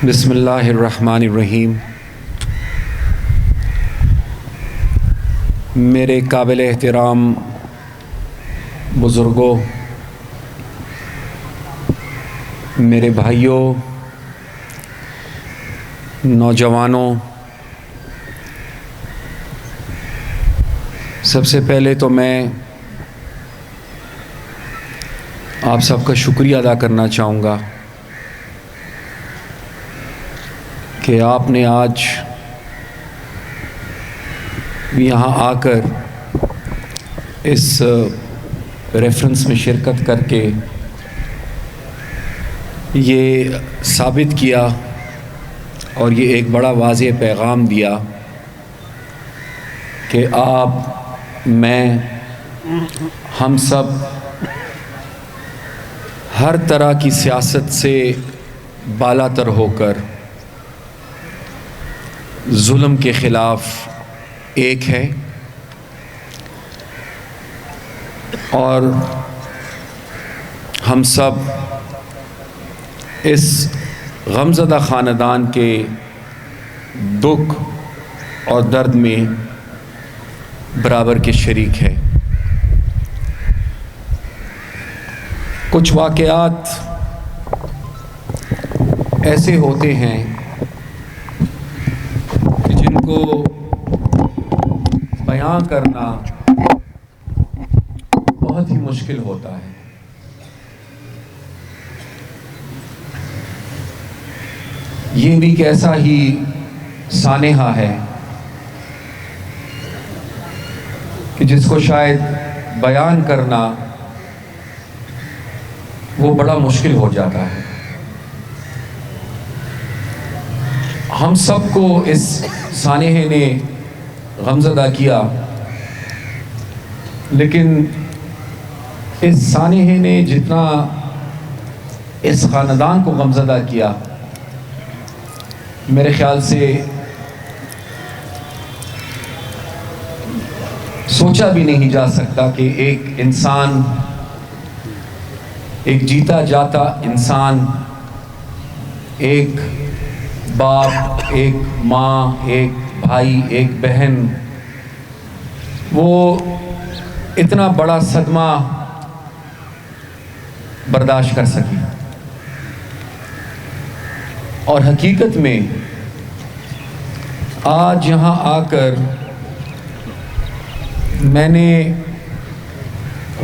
بسم اللہ الرحمن الرحیم۔ میرے قابل احترام بزرگوں، میرے بھائیوں، نوجوانوں، سب سے پہلے تو میں آپ سب کا شکریہ ادا کرنا چاہوں گا کہ آپ نے آج یہاں آ کر اس ریفرنس میں شرکت کر کے یہ ثابت کیا اور یہ ایک بڑا واضح پیغام دیا کہ آپ، میں، ہم سب ہر طرح کی سیاست سے بالا تر ہو کر ظلم کے خلاف ایک ہے اور ہم سب اس غمزدہ خاندان کے دکھ اور درد میں برابر کے شریک ہے۔ کچھ واقعات ایسے ہوتے ہیں جن کو بیان کرنا بہت ہی مشکل ہوتا ہے۔ یہ بھی ایک ایسا ہی سانحہ ہے کہ جس کو شاید بیان کرنا وہ بڑا مشکل ہو جاتا ہے۔ ہم سب کو اس سانحے نے غمزدہ کیا، لیکن اس سانحے نے جتنا اس خاندان کو غمزدہ کیا، میرے خیال سے سوچا بھی نہیں جا سکتا کہ ایک انسان، ایک جیتا جاتا انسان، ایک باپ، ایک ماں، ایک بھائی، ایک بہن، وہ اتنا بڑا صدمہ برداشت کر سکی۔ اور حقیقت میں آج یہاں آ کر میں نے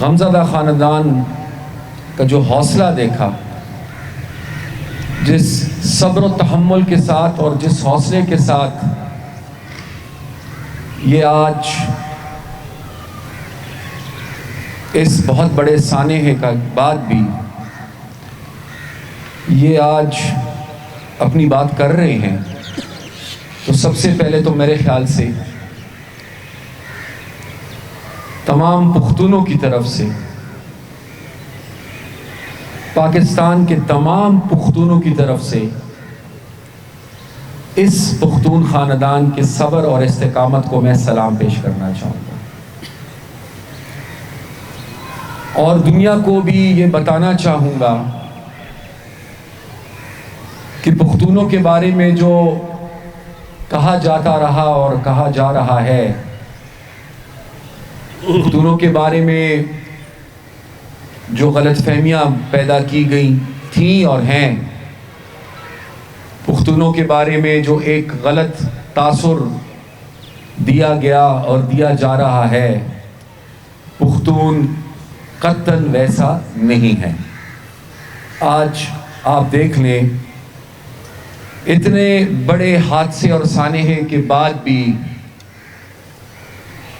غمزدہ خاندان کا جو حوصلہ دیکھا، جس صبر و تحمل کے ساتھ اور جس حوصلے کے ساتھ یہ آج اس بہت بڑے سانحے کا بعد بھی یہ آج اپنی بات کر رہے ہیں، تو سب سے پہلے تو میرے خیال سے تمام پختونوں کی طرف سے، پاکستان کے تمام پختونوں کی طرف سے اس پختون خاندان کے صبر اور استقامت کو میں سلام پیش کرنا چاہوں گا، اور دنیا کو بھی یہ بتانا چاہوں گا کہ پختونوں کے بارے میں جو کہا جاتا رہا اور کہا جا رہا ہے، پختونوں کے بارے میں جو غلط فہمیاں پیدا کی گئی تھیں اور ہیں، پختونوں کے بارے میں جو ایک غلط تاثر دیا گیا اور دیا جا رہا ہے، پختون قطعاً ویسا نہیں ہے۔ آج آپ دیکھ لیں، اتنے بڑے حادثے اور سانحے کے بعد بھی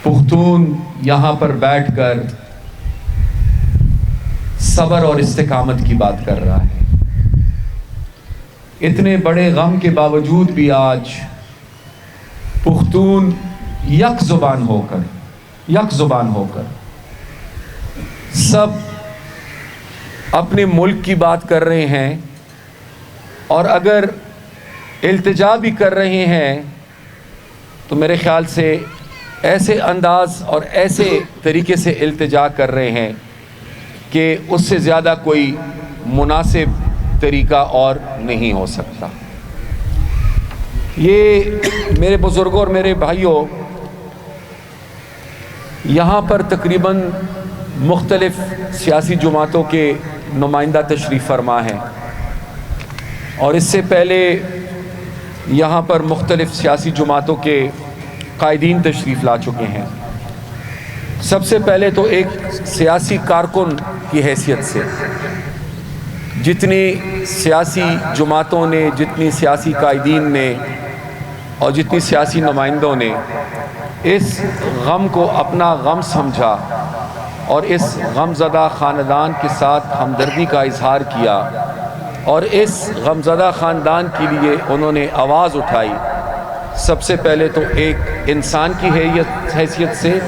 پختون یہاں پر بیٹھ کر صبر اور استقامت کی بات کر رہا ہے۔ اتنے بڑے غم کے باوجود بھی آج پختون یک زبان ہو کر سب اپنے ملک کی بات کر رہے ہیں، اور اگر التجا بھی کر رہے ہیں تو میرے خیال سے ایسے انداز اور ایسے طریقے سے التجا کر رہے ہیں کہ اس سے زیادہ کوئی مناسب طریقہ اور نہیں ہو سکتا۔ یہ میرے بزرگوں اور میرے بھائیوں، یہاں پر تقریباً مختلف سیاسی جماعتوں کے نمائندہ تشریف فرما ہیں، اور اس سے پہلے یہاں پر مختلف سیاسی جماعتوں کے قائدین تشریف لا چکے ہیں۔ سب سے پہلے تو ایک سیاسی کارکن کی حیثیت سے جتنی سیاسی جماعتوں نے، جتنی سیاسی قائدین نے اور جتنی سیاسی نمائندوں نے اس غم کو اپنا غم سمجھا اور اس غم زدہ خاندان کے ساتھ ہمدردی کا اظہار کیا اور اس غم زدہ خاندان کے لیے انہوں نے آواز اٹھائی، سب سے پہلے تو ایک انسان کی حیثیت سے،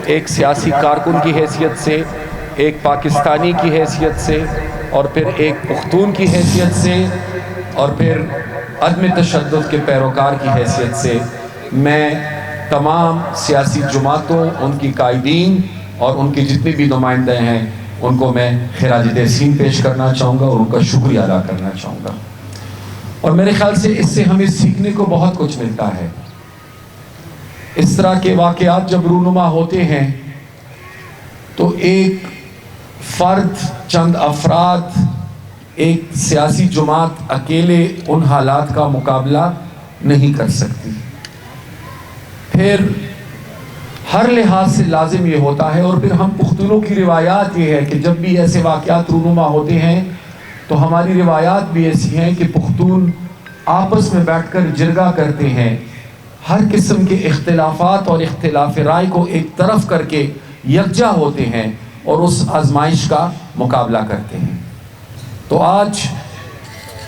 ایک سیاسی کارکن کی حیثیت سے، ایک پاکستانی کی حیثیت سے، اور پھر ایک پختون کی حیثیت سے، اور پھر عدم تشدد کے پیروکار کی حیثیت سے میں تمام سیاسی جماعتوں، ان کی قائدین اور ان کے جتنے بھی نمائندے ہیں ان کو میں خراج تحسین پیش کرنا چاہوں گا اور ان کا شکریہ ادا کرنا چاہوں گا۔ اور میرے خیال سے اس سے ہمیں سیکھنے کو بہت کچھ ملتا ہے۔ اس طرح کے واقعات جب رونما ہوتے ہیں تو ایک فرد، چند افراد، ایک سیاسی جماعت اکیلے ان حالات کا مقابلہ نہیں کر سکتی۔ پھر ہر لحاظ سے لازم یہ ہوتا ہے، اور پھر ہم پختونوں کی روایات یہ ہے کہ جب بھی ایسے واقعات رونما ہوتے ہیں تو ہماری روایات بھی ایسی ہیں کہ پختون آپس میں بیٹھ کر جرگہ کرتے ہیں، ہر قسم کے اختلافات اور اختلاف رائے کو ایک طرف کر کے یکجا ہوتے ہیں اور اس آزمائش کا مقابلہ کرتے ہیں۔ تو آج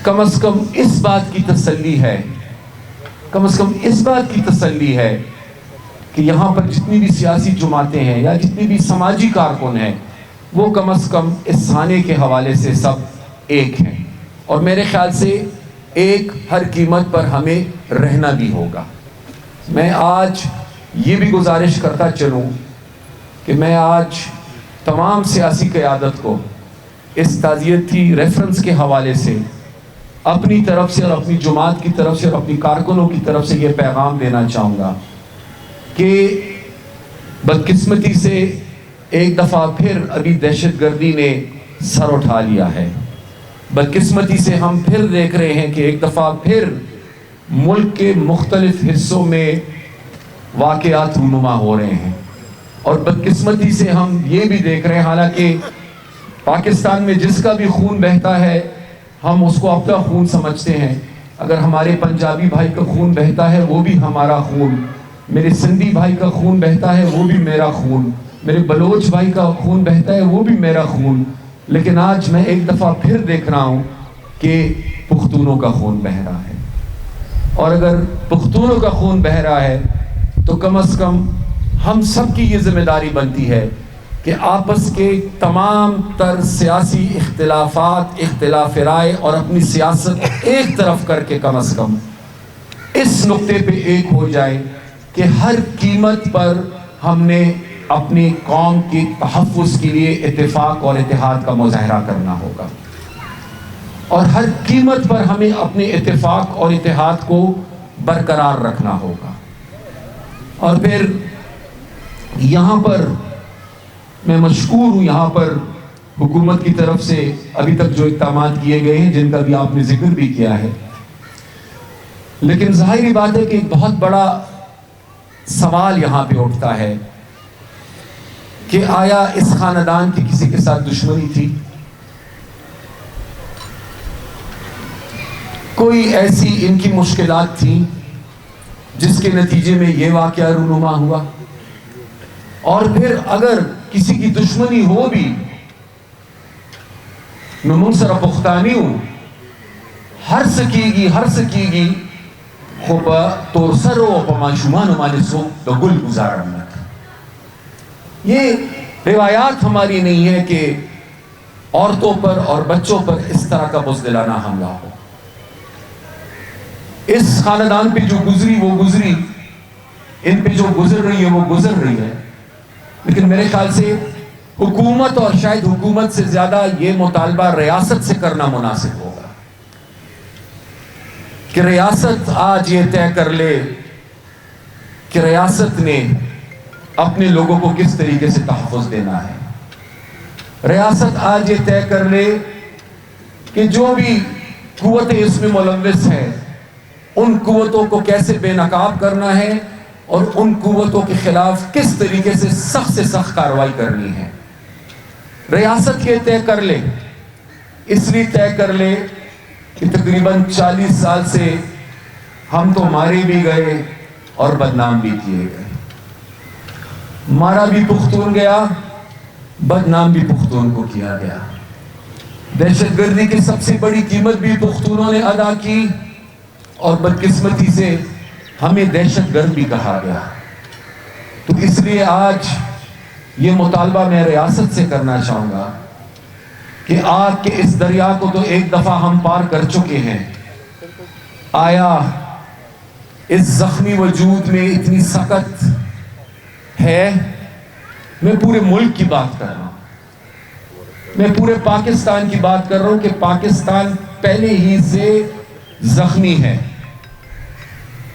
کم از کم اس بات کی تسلی ہے، کم از کم اس بات کی تسلی ہے کہ یہاں پر جتنی بھی سیاسی جماعتیں ہیں یا جتنی بھی سماجی کارکن ہیں وہ کم از کم اس خانے کے حوالے سے سب ایک ہیں، اور میرے خیال سے ایک ہر قیمت پر ہمیں رہنا بھی ہوگا۔ میں آج یہ بھی گزارش کرتا چلوں کہ میں آج تمام سیاسی قیادت کو اس تعزیتی ریفرنس کے حوالے سے اپنی طرف سے اور اپنی جماعت کی طرف سے اور اپنی کارکنوں کی طرف سے یہ پیغام دینا چاہوں گا کہ بدقسمتی سے ایک دفعہ پھر ابھی دہشت گردی نے سر اٹھا لیا ہے۔ بدقسمتی سے ہم پھر دیکھ رہے ہیں کہ ایک دفعہ پھر ملک کے مختلف حصوں میں واقعات رونما ہو رہے ہیں، اور بدقسمتی سے ہم یہ بھی دیکھ رہے ہیں، حالانکہ پاکستان میں جس کا بھی خون بہتا ہے ہم اس کو اپنا خون سمجھتے ہیں۔ اگر ہمارے پنجابی بھائی کا خون بہتا ہے وہ بھی ہمارا خون، میرے سندھی بھائی کا خون بہتا ہے وہ بھی میرا خون، میرے بلوچ بھائی کا خون بہتا ہے وہ بھی میرا خون، لیکن آج میں ایک دفعہ پھر دیکھ رہا ہوں کہ پختونوں کا خون بہہ رہا ہے، اور اگر پختونوں کا خون بہہ رہا ہے تو کم از کم ہم سب کی یہ ذمہ داری بنتی ہے کہ آپس کے تمام تر سیاسی اختلافات، اختلاف رائے اور اپنی سیاست ایک طرف کر کے کم از کم اس نقطے پہ ایک ہو جائے کہ ہر قیمت پر ہم نے اپنی قوم کے تحفظ کے لیے اتفاق اور اتحاد کا مظاہرہ کرنا ہوگا، اور ہر قیمت پر ہمیں اپنے اتفاق اور اتحاد کو برقرار رکھنا ہوگا۔ اور پھر یہاں پر میں مشکور ہوں، یہاں پر حکومت کی طرف سے ابھی تک جو اقدامات کیے گئے ہیں جن کا بھی آپ نے ذکر بھی کیا ہے، لیکن ظاہری بات ہے کہ ایک بہت بڑا سوال یہاں پہ اٹھتا ہے کہ آیا اس خاندان کی کسی کے ساتھ دشمنی تھی؟ کوئی ایسی ان کی مشکلات تھیں جس کے نتیجے میں یہ واقعہ رونما ہوا؟ اور پھر اگر کسی کی دشمنی ہو بھی، میں منصر پختانی ہوں، ہر سکیگی خوب تور سر و پما شمان ہمارے سو تو گل گزارن۔ یہ روایات ہماری نہیں ہے کہ عورتوں پر اور بچوں پر اس طرح کا بزدلانہ حملہ ہو۔ اس خاندان پہ جو گزری وہ گزری، ان پہ جو گزر رہی ہے وہ گزر رہی ہے، لیکن میرے خیال سے حکومت اور شاید حکومت سے زیادہ یہ مطالبہ ریاست سے کرنا مناسب ہوگا کہ ریاست آج یہ طے کر لے کہ ریاست نے اپنے لوگوں کو کس طریقے سے تحفظ دینا ہے. ریاست آج یہ طے کر لے کہ جو بھی قوتیں اس میں ملوث ہیں ان قوتوں کو کیسے بے نقاب کرنا ہے اور ان قوتوں کے خلاف کس طریقے سے سخت کارروائی کرنی ہے. ریاست یہ طے کر لے، اس لیے طے کر لے کہ تقریباً 40 سال سے ہم تو مارے بھی گئے اور بدنام بھی کیے گئے. مارا بھی پختون گیا، بدنام بھی پختون کو کیا گیا. دہشت گردی کی سب سے بڑی قیمت بھی پختونوں نے ادا کی اور بدقسمتی سے ہمیں دہشت گرد بھی کہا گیا. تو اس لیے آج یہ مطالبہ میں ریاست سے کرنا چاہوں گا کہ آگ کے اس دریا کو تو ایک دفعہ ہم پار کر چکے ہیں. آیا اس زخمی وجود میں اتنی سخت ہے؟ میں پورے ملک کی بات کر رہا ہوں، میں پورے پاکستان کی بات کر رہا ہوں کہ پاکستان پہلے ہی سے زخمی ہے.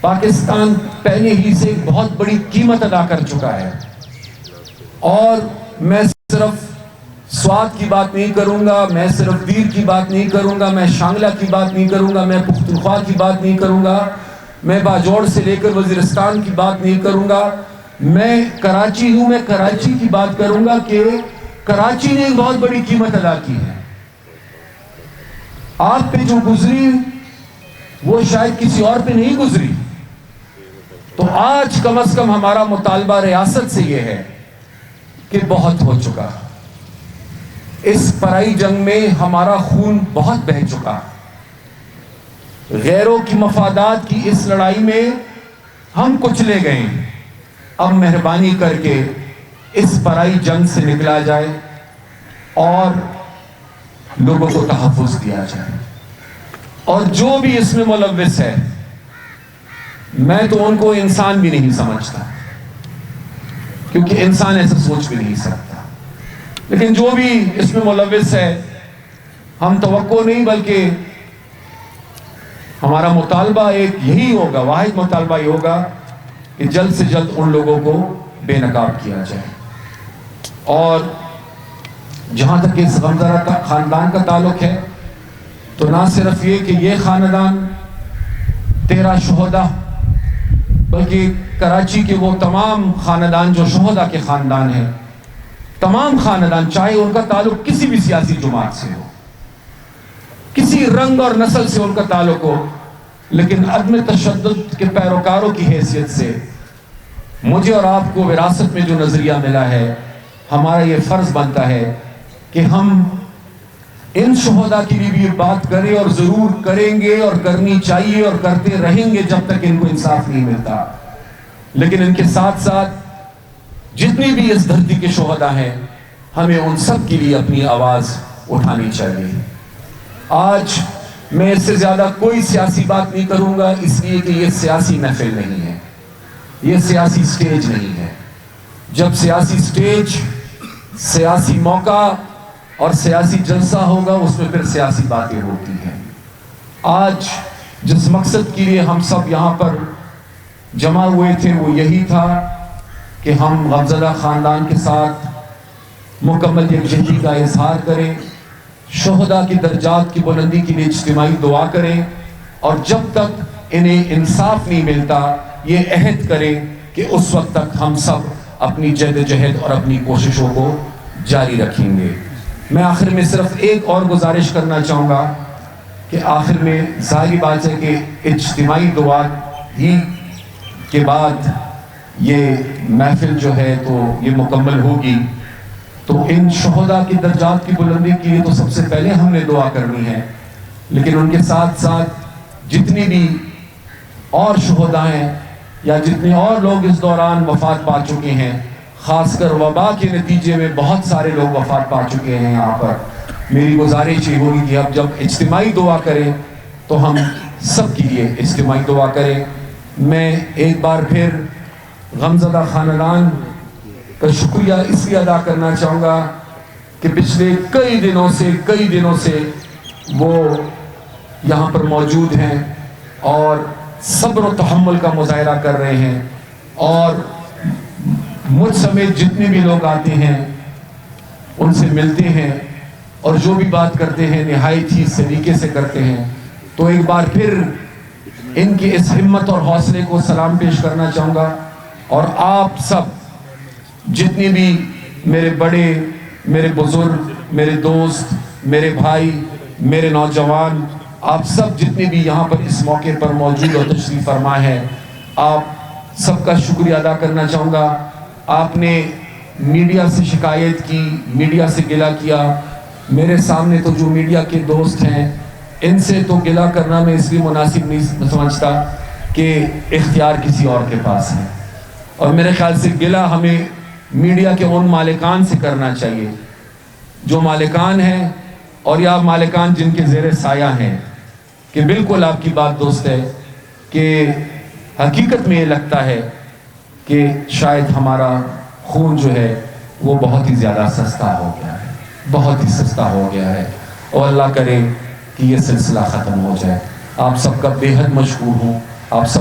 پاکستان پہلے ہی سے بہت بڑی قیمت ادا کر چکا ہے. اور میں صرف سوات کی بات نہیں کروں گا، میں صرف دیر کی بات نہیں کروں گا، میں شانگلہ کی بات نہیں کروں گا، میں پختونخوا کی بات نہیں کروں گا، میں باجوڑ سے لے کر وزیرستان کی بات نہیں کروں گا. میں کراچی ہوں، میں کراچی کی بات کروں گا کہ کراچی نے ایک بہت بڑی قیمت ادا کی ہے. آپ پہ جو گزری وہ شاید کسی اور پہ نہیں گزری. تو آج کم از کم ہمارا مطالبہ ریاست سے یہ ہے کہ بہت ہو چکا. اس پرائی جنگ میں ہمارا خون بہت بہہ چکا. غیروں کی مفادات کی اس لڑائی میں ہم کچلے گئے. اب مہربانی کر کے اس پرائی جنگ سے نکلا جائے اور لوگوں کو تحفظ دیا جائے. اور جو بھی اس میں ملوث ہے، میں تو ان کو انسان بھی نہیں سمجھتا، کیونکہ انسان ایسا سوچ بھی نہیں سکتا. لیکن جو بھی اس میں ملوث ہے، ہم توقع نہیں بلکہ ہمارا مطالبہ ایک یہی ہوگا، واحد مطالبہ یہ ہوگا کہ جلد سے جلد ان لوگوں کو بے نقاب کیا جائے. اور جہاں تک اس غمزدہ کا خاندان کا تعلق ہے تو نہ صرف یہ کہ یہ خاندان 13 شہداء، بلکہ کراچی کے وہ تمام خاندان جو شہداء کے خاندان ہیں، تمام خاندان، چاہے ان کا تعلق کسی بھی سیاسی جماعت سے ہو، کسی رنگ اور نسل سے ان کا تعلق ہو، لیکن عدم تشدد کے پیروکاروں کی حیثیت سے مجھے اور آپ کو وراثت میں جو نظریہ ملا ہے، ہمارا یہ فرض بنتا ہے کہ ہم ان شہداء کے لیے بھی بات کریں، اور ضرور کریں گے اور کرنی چاہیے اور کرتے رہیں گے جب تک ان کو انصاف نہیں ملتا. لیکن ان کے ساتھ ساتھ جتنی بھی اس دھرتی کے شہداء ہیں، ہمیں ان سب کے لیے اپنی آواز اٹھانی چاہیے. آج میں اس سے زیادہ کوئی سیاسی بات نہیں کروں گا، اس لیے کہ یہ سیاسی محفل نہیں ہے، یہ سیاسی سٹیج نہیں ہے. جب سیاسی سٹیج، سیاسی موقع اور سیاسی جلسہ ہوگا، اس میں پھر سیاسی باتیں ہوتی ہیں. آج جس مقصد کے لیے ہم سب یہاں پر جمع ہوئے تھے وہ یہی تھا کہ ہم غمزدہ خاندان کے ساتھ مکمل یکجہتی کا اظہار کریں، شہداء کی درجات کی بلندی کے لیے اجتماعی دعا کریں، اور جب تک انہیں انصاف نہیں ملتا یہ عہد کریں کہ اس وقت تک ہم سب اپنی جدوجہد اور اپنی کوششوں کو جاری رکھیں گے. میں آخر میں صرف ایک اور گزارش کرنا چاہوں گا کہ آخر میں ظاہری بات ہے کہ اجتماعی دعا ہی کے بعد یہ محفل جو ہے تو یہ مکمل ہوگی. تو ان شہداء کی درجات کی بلندی کے لیے تو سب سے پہلے ہم نے دعا کرنی ہے، لیکن ان کے ساتھ ساتھ جتنی بھی اور شہداء ہیں یا جتنے اور لوگ اس دوران وفات پا چکے ہیں، خاص کر وبا کے نتیجے میں بہت سارے لوگ وفات پا چکے ہیں یہاں پر، میری گزارش یہ ہوگی کہ اب جب اجتماعی دعا کریں تو ہم سب کے لیے اجتماعی دعا کریں. میں ایک بار پھر غمزدہ خاندان کا شکریہ اس لیے ادا کرنا چاہوں گا کہ پچھلے کئی دنوں سے وہ یہاں پر موجود ہیں، اور صبر و تحمل کا مظاہرہ کر رہے ہیں، اور مجھ سمیت جتنے بھی لوگ آتے ہیں ان سے ملتے ہیں اور جو بھی بات کرتے ہیں نہایت ہی سلیقے سے کرتے ہیں. تو ایک بار پھر ان کی اس ہمت اور حوصلے کو سلام پیش کرنا چاہوں گا. اور آپ سب جتنی بھی میرے بڑے، میرے بزرگ، میرے دوست، میرے بھائی، میرے نوجوان، آپ سب جتنے بھی یہاں پر اس موقع پر موجود اور تشریف فرما ہیں، آپ سب کا شکریہ ادا کرنا چاہوں گا. آپ نے میڈیا سے شکایت کی، میڈیا سے گلہ کیا. میرے سامنے تو جو میڈیا کے دوست ہیں ان سے تو گلہ کرنا میں اس لیے مناسب نہیں سمجھتا کہ اختیار کسی اور کے پاس ہے، اور میرے خیال سے گلہ ہمیں میڈیا کے ان مالکان سے کرنا چاہیے جو مالکان ہیں اور یا مالکان جن کے زیر سایہ ہیں. کہ بالکل آپ کی بات درست ہے کہ حقیقت میں یہ لگتا ہے کہ شاید ہمارا خون جو ہے وہ بہت ہی زیادہ سستا ہو گیا ہے، بہت ہی سستا ہو گیا ہے، اور اللہ کرے کہ یہ سلسلہ ختم ہو جائے. آپ سب کا بے حد مشکور ہوں. آپ سب